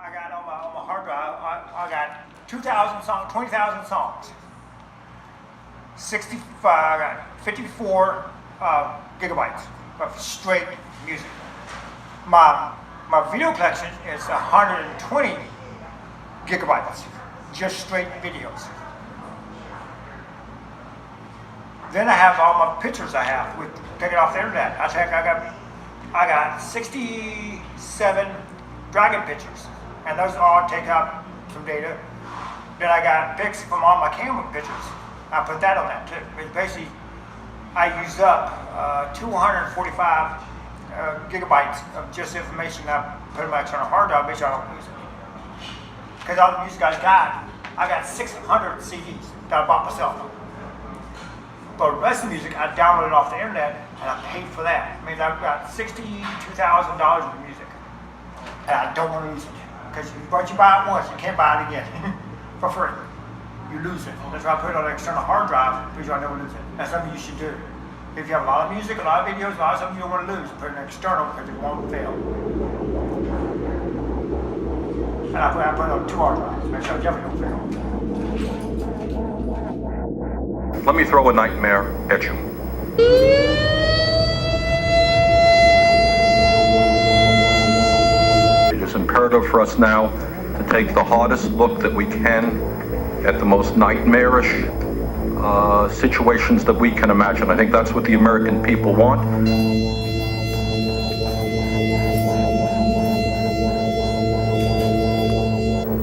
I got on my hard drive, I got 2,000 songs, 20,000 songs. 65, I got 54 gigabytes of straight music. My video collection is 120 gigabytes, just straight videos. Then I have all my pictures I have with taken off the internet. I got 67 dragon pictures, and those all take up some data. Then I got pics from all my camera pictures. I put that on that too. But basically, I used up 245 gigabytes of just information I put in my external hard drive, make sure I don't lose it. Because all the music I got 600 CDs that I bought myself. But the rest of the music I downloaded off the internet and I paid for that. I mean, I've got $62,000 worth of music. And I don't want to lose it. Because once you buy it once, you can't buy it again for free. You lose it. That's why I put it on an external hard drive, because I never lose it. That's something you should do. If you have a lot of music, a lot of videos, a lot of stuff you don't want to lose, put it in external because it won't fail. And I put it on 2 hard drives, make sure it definitely don't fail. Let me throw a nightmare at you. It is imperative for us now to take the hardest look that we can at the most nightmarish situations that we can imagine. I think that's what the American people want.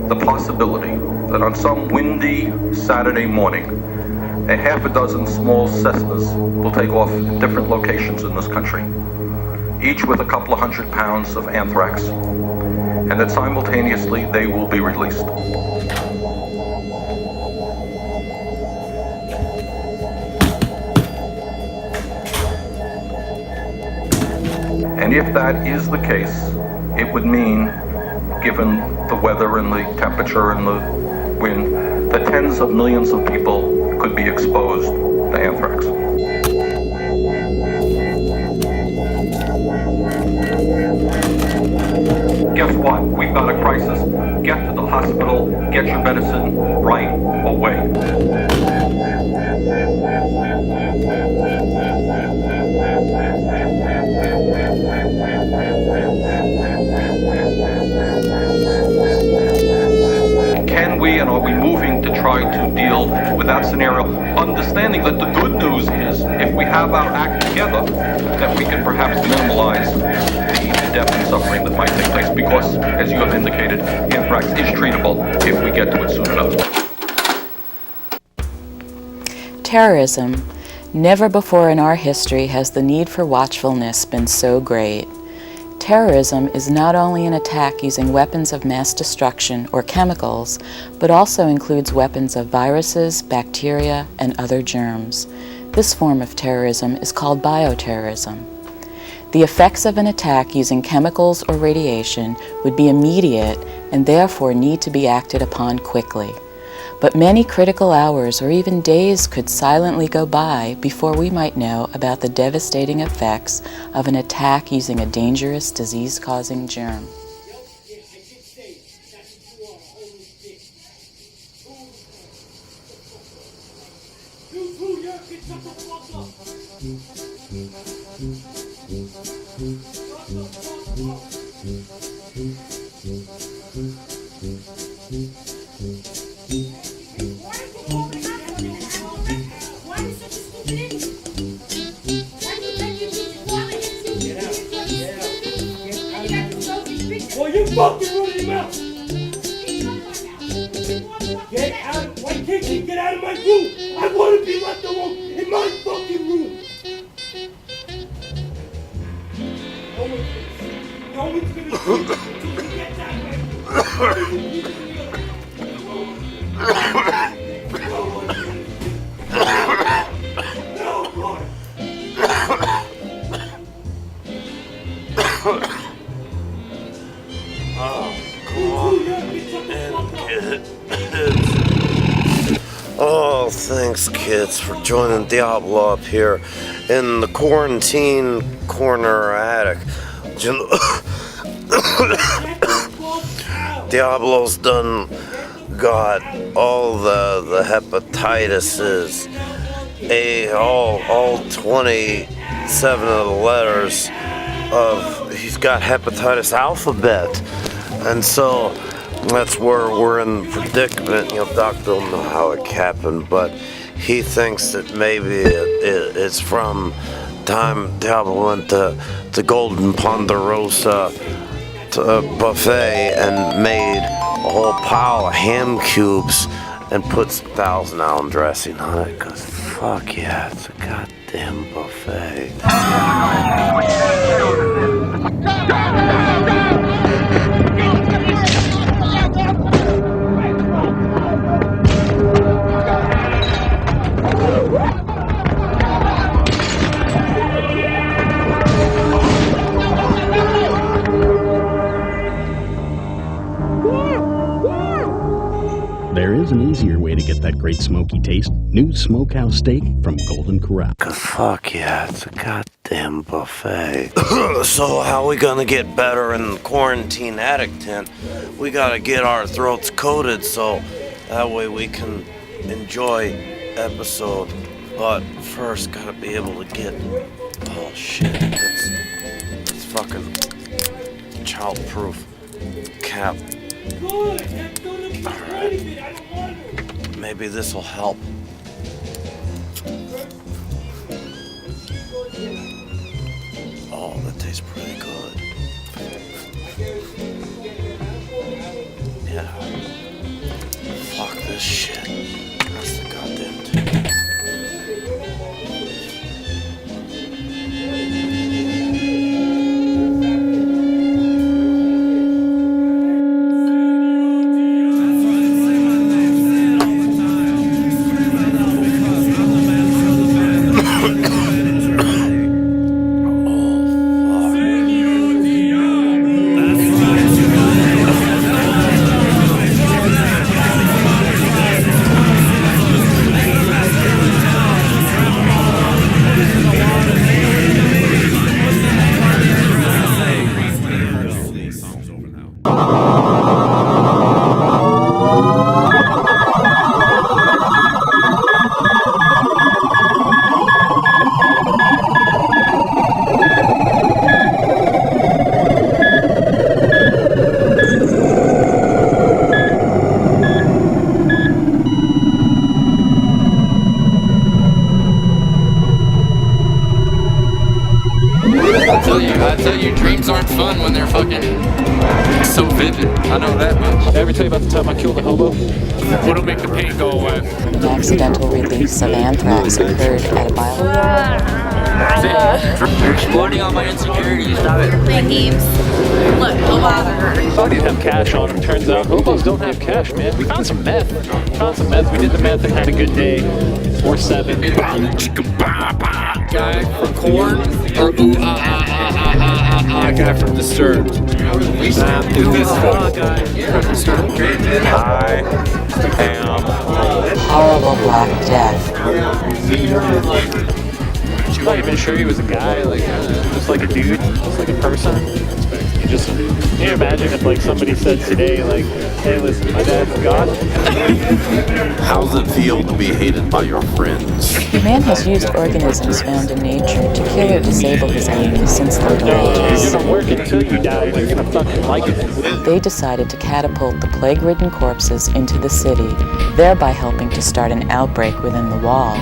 The possibility that on some windy Saturday morning, a half a dozen small Cessnas will take off in different locations in this country, each with a couple of 100 pounds of anthrax, and that simultaneously they will be released. And if that is the case, it would mean, given the weather and the temperature and the wind, that tens of millions of people could be exposed to anthrax. Guess what? We've got a crisis. Get to the hospital, get your medicine right away. Can we, and are we moving to try to deal with that scenario, understanding that the good news is, if we have our act together, that we can perhaps minimize the death and suffering that might take place, because, as you have indicated, anthrax is treatable if we get to it soon enough. Terrorism. Never before in our history has the need for watchfulness been so great. Terrorism is not only an attack using weapons of mass destruction or chemicals, but also includes weapons of viruses, bacteria, and other germs. This form of terrorism is called bioterrorism. The effects of an attack using chemicals or radiation would be immediate and therefore need to be acted upon quickly. But many critical hours or even days could silently go by before we might know about the devastating effects of an attack using a dangerous disease-causing germ. Well, you fucking run your mouth! Get out! Why can't you get out of my room? I want to be left alone in my fucking room! No one's gonna see you until you get that way! No one! Oh, thanks, kids, for joining Diablo up here in the quarantine corner attic. Diablo's done got all the hepatitises, all 27 of the letters of, he's got hepatitis alphabet. And so that's where we're in the predicament. Doc don't know how it happened, but he thinks that maybe it's from time Diablo went to Golden Ponderosa buffet and made a whole pile of ham cubes and put some 1,000-ounce dressing on it, because fuck yeah, it's a goddamn buffet. There is an easier way to get that great smoky taste. New smokehouse steak from Golden Corral. Cause fuck yeah, it's a goddamn buffet. So how we gonna get better in the quarantine attic tent? We gotta get our throats coated so that way we can enjoy episode. But first gotta be able to get, oh shit, it's fucking childproof cap. Alright. Maybe this will help. Oh, that tastes pretty good. Yeah. Fuck this shit. That's the goddamn thing. I tell you, dreams aren't fun when they're fucking so vivid. I know that much. Did I ever tell you about the time I killed a hobo? What'll make the pain go away? An accidental release of anthrax occurred at a bio. You're exploding on my insecurities. Stop it. Playing games. Look, a lather. I didn't have cash on him. Turns out hobos don't have cash, man. We found some meth. We did the meth and had a good day. 4-7. Guy from Korn or guy from Disturbed? Who's this guy from Disturbed? I am Horrible Black Death. I'm not even sure he was a guy, like just like a dude, just like a person. Can you imagine if like somebody said today, like, hey listen, my dad's God? How does it feel to be hated by your friends? Man has used organisms found in nature to kill or disable his enemies since the Middle Ages. You're gonna work until you die, you're gonna fucking like it. They decided to catapult the plague-ridden corpses into the city, thereby helping to start an outbreak within the walls.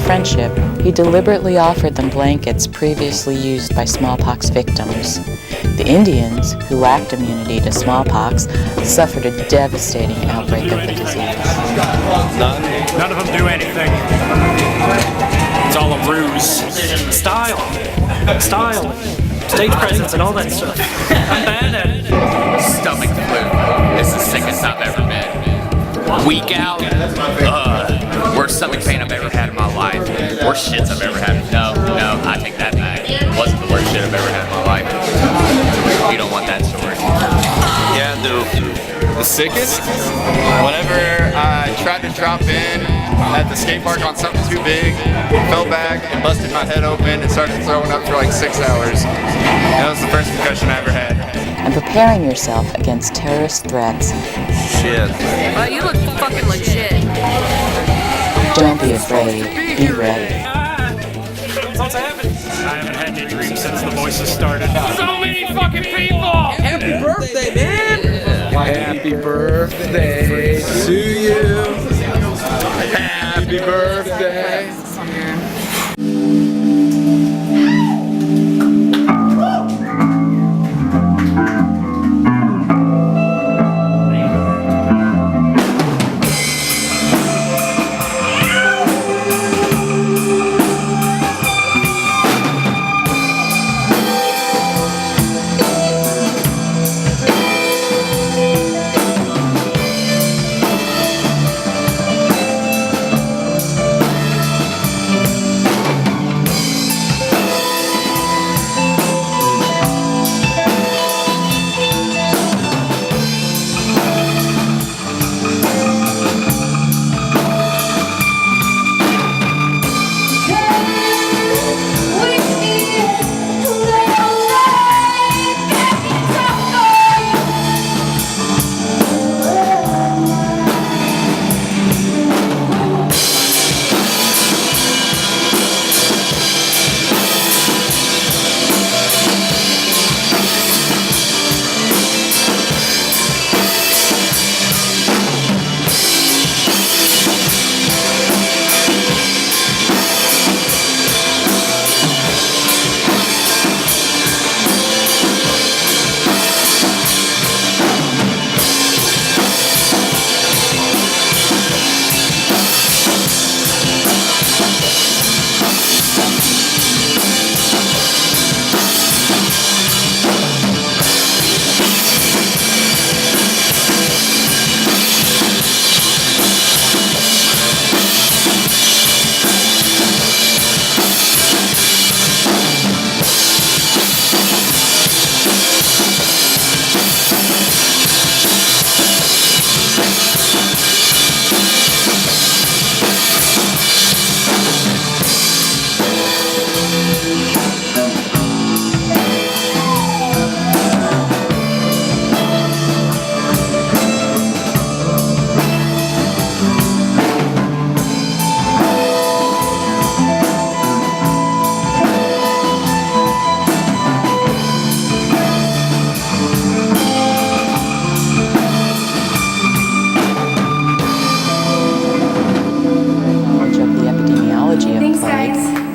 friendship, he deliberately offered them blankets previously used by smallpox victims. The Indians, who lacked immunity to smallpox, suffered a devastating outbreak of the disease. None of them do anything. It's all a ruse. Style. Stage presence and all that stuff. I'm bad at it. Stomach flu. It's the sickest I've ever been. Week out. Worst stomach pain I've ever had in my life. Worst shits I've ever had. No, I take that back. It wasn't the worst shit I've ever had in my life. You don't want that story. Yeah, dude. The sickest? Whenever I tried to drop in at the skate park on something too big, fell back and busted my head open and started throwing up for like 6 hours. That was the first concussion I ever had. And preparing yourself against terrorist threats. Shit. Wow, you look fucking legit. Don't be afraid. Be ready. What's happening? I haven't had any dreams since the voices started. So many fucking people! Happy birthday, man! Happy birthday to you. Happy birthday.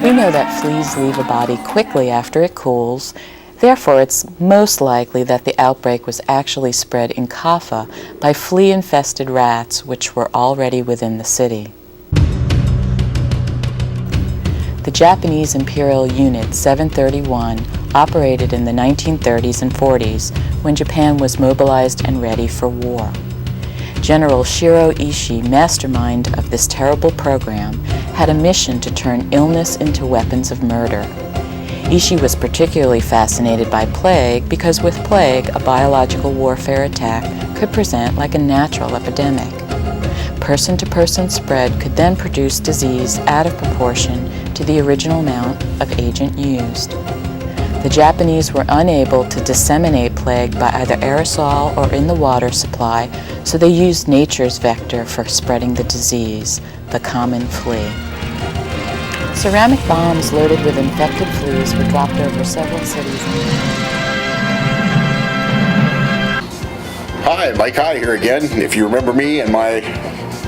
We know that fleas leave a body quickly after it cools. Therefore, it's most likely that the outbreak was actually spread in Kaffa by flea-infested rats which were already within the city. The Japanese Imperial Unit 731 operated in the 1930s and 40s when Japan was mobilized and ready for war. General Shiro Ishii, mastermind of this terrible program, had a mission to turn illness into weapons of murder. Ishii was particularly fascinated by plague because with plague, a biological warfare attack could present like a natural epidemic. Person-to-person spread could then produce disease out of proportion to the original amount of agent used. The Japanese were unable to disseminate plague by either aerosol or in the water supply, so they used nature's vector for spreading the disease, the common flea. Ceramic bombs loaded with infected fleas were dropped over several cities. Hi, Mike High here again. If you remember me and my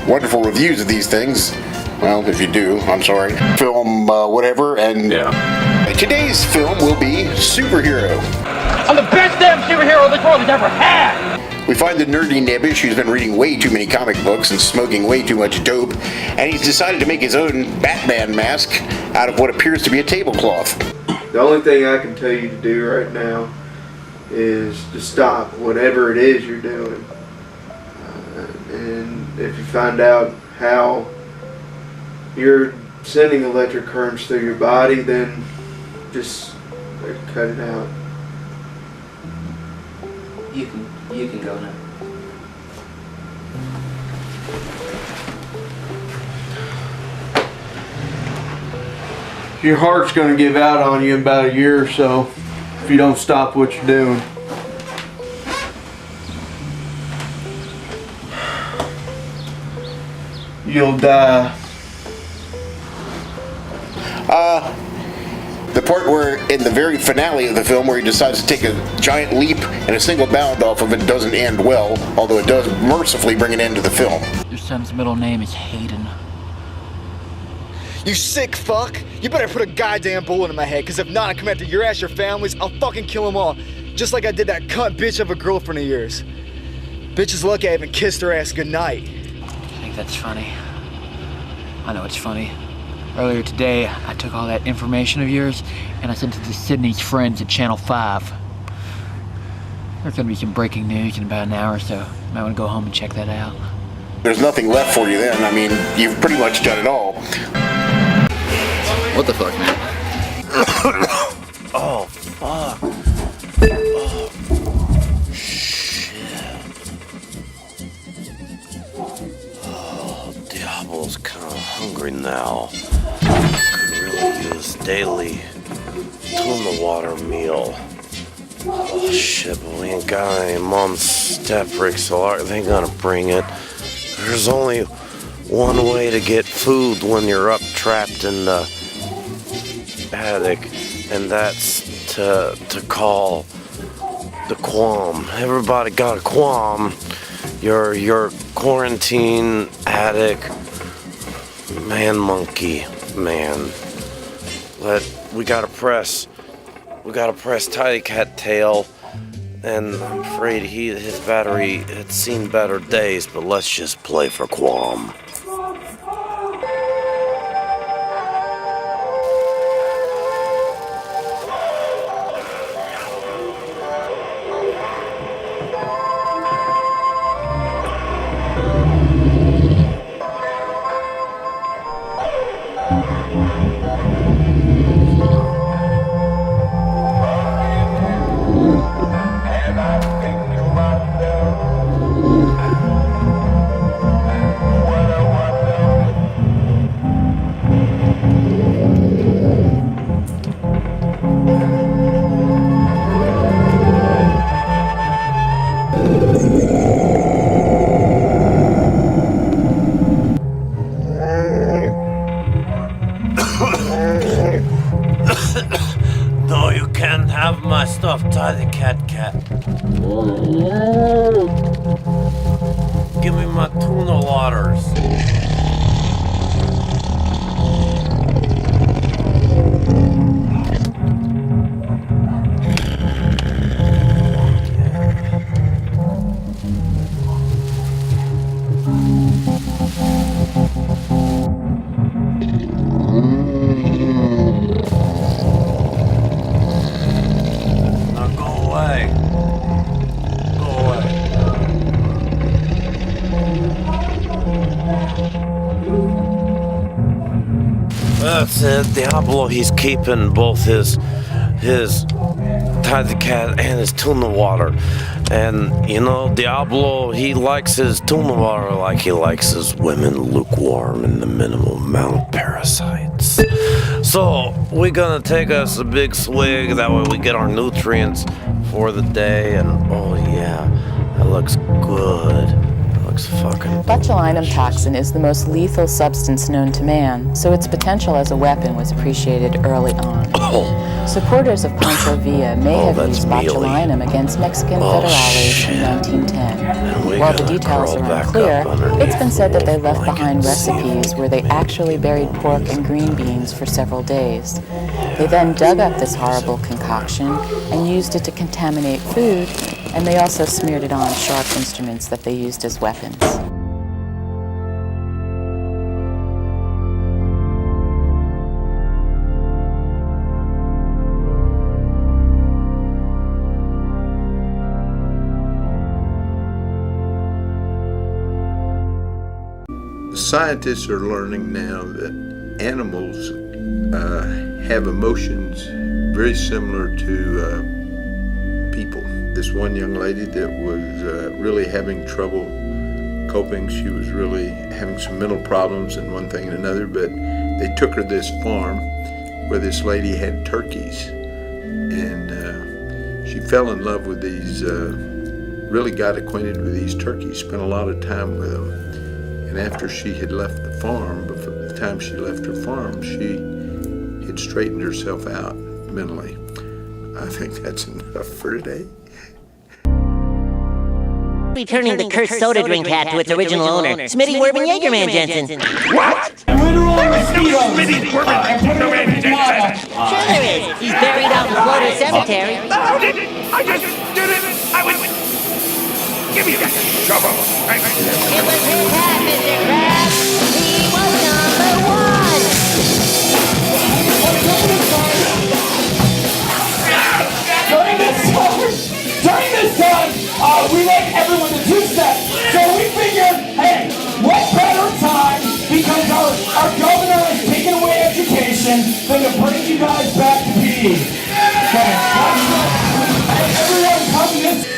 wonderful reviews of these things, well, if you do, I'm sorry, film whatever, and today's film will be Superhero. I'm the best damn superhero this world has ever had! We find the nerdy nebbish who's been reading way too many comic books and smoking way too much dope, and he's decided to make his own Batman mask out of what appears to be a tablecloth. The only thing I can tell you to do right now is to stop whatever it is you're doing. And if you find out how you're sending electric currents through your body, then just cut it out. You can go now. Your heart's going to give out on you in about a year or so if you don't stop what you're doing. You'll die. The part where, in the very finale of the film, where he decides to take a giant leap and a single bound off of it doesn't end well, although it does mercifully bring an end to the film. Your son's middle name is Hayden. You sick fuck! You better put a goddamn bullet in my head, because if not, I come after your ass, your families, I'll fucking kill them all. Just like I did that cunt bitch of a girlfriend of yours. Bitch is lucky I even kissed her ass goodnight. I think that's funny. I know it's funny. Earlier today, I took all that information of yours and I sent it to Sydney's friends at Channel 5. There's gonna be some breaking news in about an hour or so. You might wanna go home and check that out. There's nothing left for you then. I mean, you've pretty much done it all. What the fuck, man? Oh, fuck. Oh, shit. Oh, Diablo's kind of hungry now. Could really use daily tuna water meal. Oh, shit, but we ain't got any Mom's step rig, so they ain't gonna bring it. There's only one way to get food when you're up trapped in the attic, and that's to call the Qu.A.M.M. Everybody got a Qu.A.M.M. Your quarantine attic man monkey man. We gotta press Tidy Cat tail, and I'm afraid his battery had seen better days, but let's just play for Qu.A.M.M. No, you can't have my stuff, Tidy Cat. Give me my tuna waters. That's it. Diablo, he's keeping both his Tidy Cat and his tuna water. And, you know, Diablo, he likes his tuna water like he likes his women lukewarm in the minimum amount of parasites. So, we're gonna take us a big swig, that way we get our nutrients for the day, and oh yeah, that looks good. That dog's fucking. Botulinum toxin is the most lethal substance known to man, so its potential as a weapon was appreciated early on. Supporters of Pancho Villa may have used botulinum against Mexican federales in 1910. While the details are unclear, it's been said that they left behind recipes where they actually buried pork and green beans for several days. They then dug up this horrible concoction and used it to contaminate food, and they also smeared it on sharp instruments that they used as weapons. Scientists are learning now that animals have emotions very similar to people. This one young lady that was really having trouble coping, she was really having some mental problems and one thing and another, but they took her to this farm where this lady had turkeys, and she fell in love with these, really got acquainted with these turkeys, spent a lot of time with them. And after she had left the farm, before the time she left her farm, she had straightened herself out mentally. I think that's enough for today. Returning the cursed soda drink hat to its original owner, Smitty Werben Jaegerman Jensen. What? Literal mosquitoes. Smitty Werben Jensen. Sure there is. He's buried out in Floater Cemetery. How did it? I just did it. I was... Give me that shovel. It was his hat, Mr. Krabs. He was number one. During this time, we like everyone to two-step. So we figured, hey, what better time, because our governor has taken away education, than to bring you guys back to PE. Okay, everyone come this.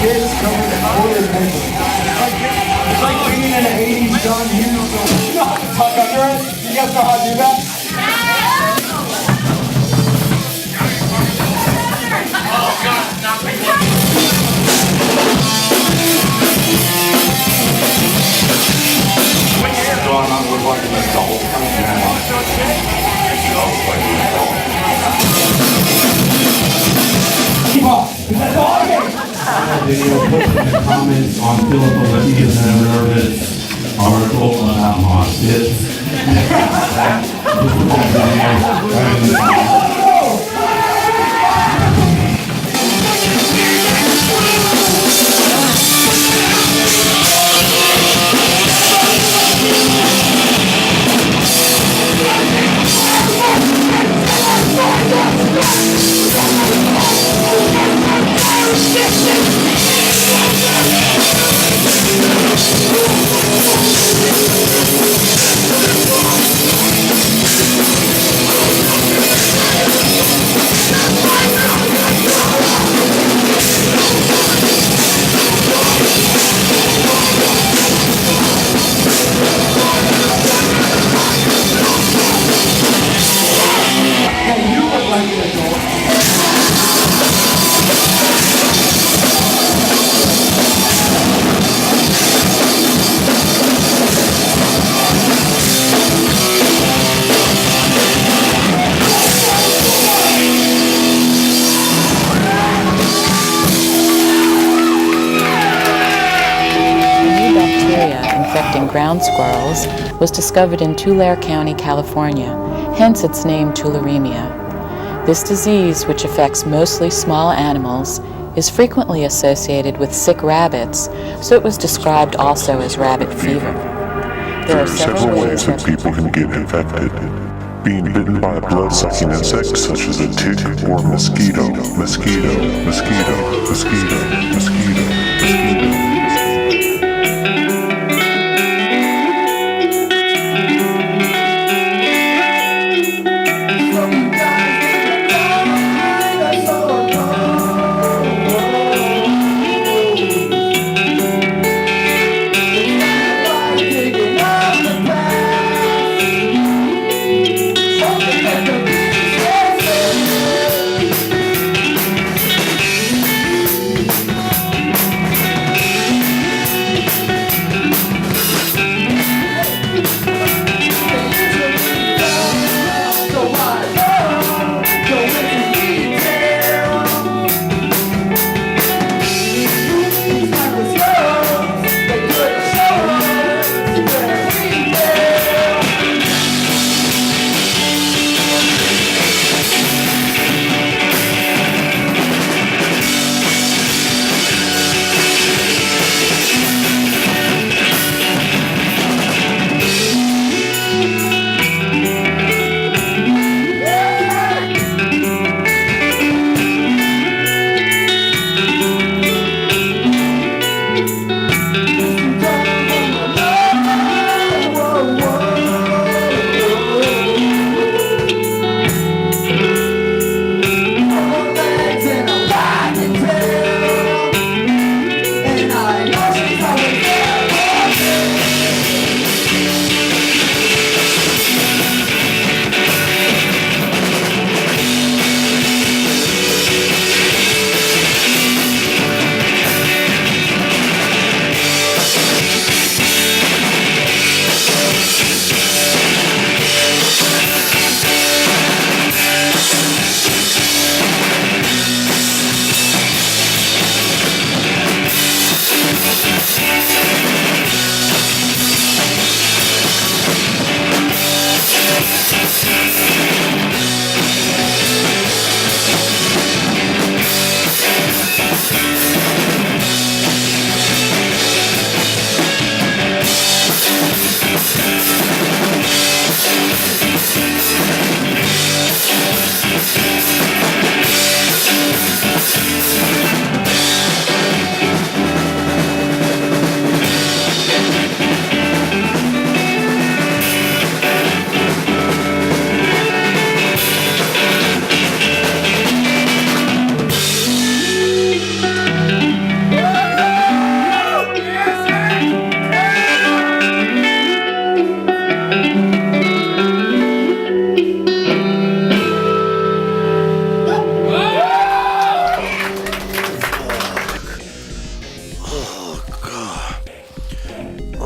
Kids covered in quarter paper. It's like being in an 80s John Hughes. You know how to tuck under it? You guys know how to do that? Oh, God, not me. So I'm not look like an adult. Keep on. That's all I get. Video, put in the comments on Philip Olympia's nervous article about Mosquito. Infecting ground squirrels was discovered in Tulare County, California, hence its name tularemia. This disease, which affects mostly small animals, is frequently associated with sick rabbits, so it was described also as rabbit fever. There are several ways that people can get infected. Being bitten by a blood-sucking insect such as a tick or mosquito. Mosquito, mosquito, mosquito, mosquito, mosquito.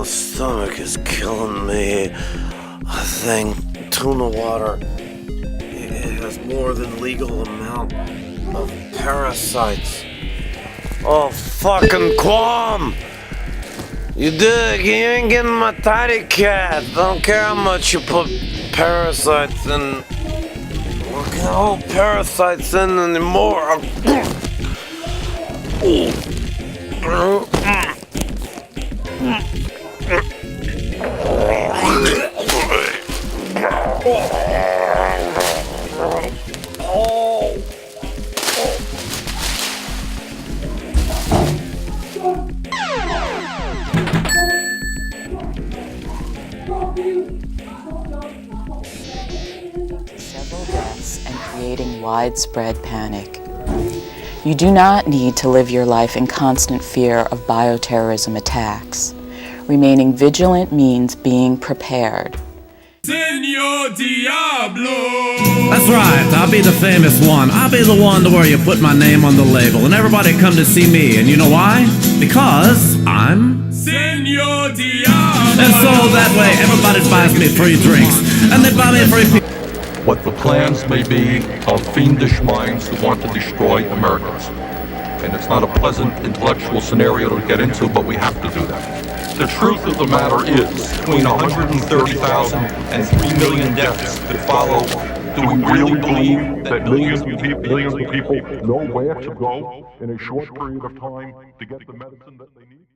Stomach is killing me. I think tuna water, it has more than legal amount of parasites. Oh, fucking Qu.A.M.M. You dig? You ain't getting my tidy cat. Don't care how much you put parasites in. I can't hold parasites in anymore. Several deaths and creating widespread panic. You do not need to live your life in constant fear of bioterrorism attacks. Remaining vigilant means being prepared. Señor Diablo! That's right, I'll be the famous one. I'll be the one to where you put my name on the label and everybody come to see me. And you know why? Because I'm Señor Diablo! And so that way everybody buys me free drinks. And they buy me free pizza. What the plans may be of fiendish minds who want to destroy Americans. And it's not a pleasant intellectual scenario to get into, but we have to do that. The truth of the matter is, between 130,000 and 3 million deaths could follow. Do we really believe that millions of people know where to go in a short period of time to get the medicine that they need?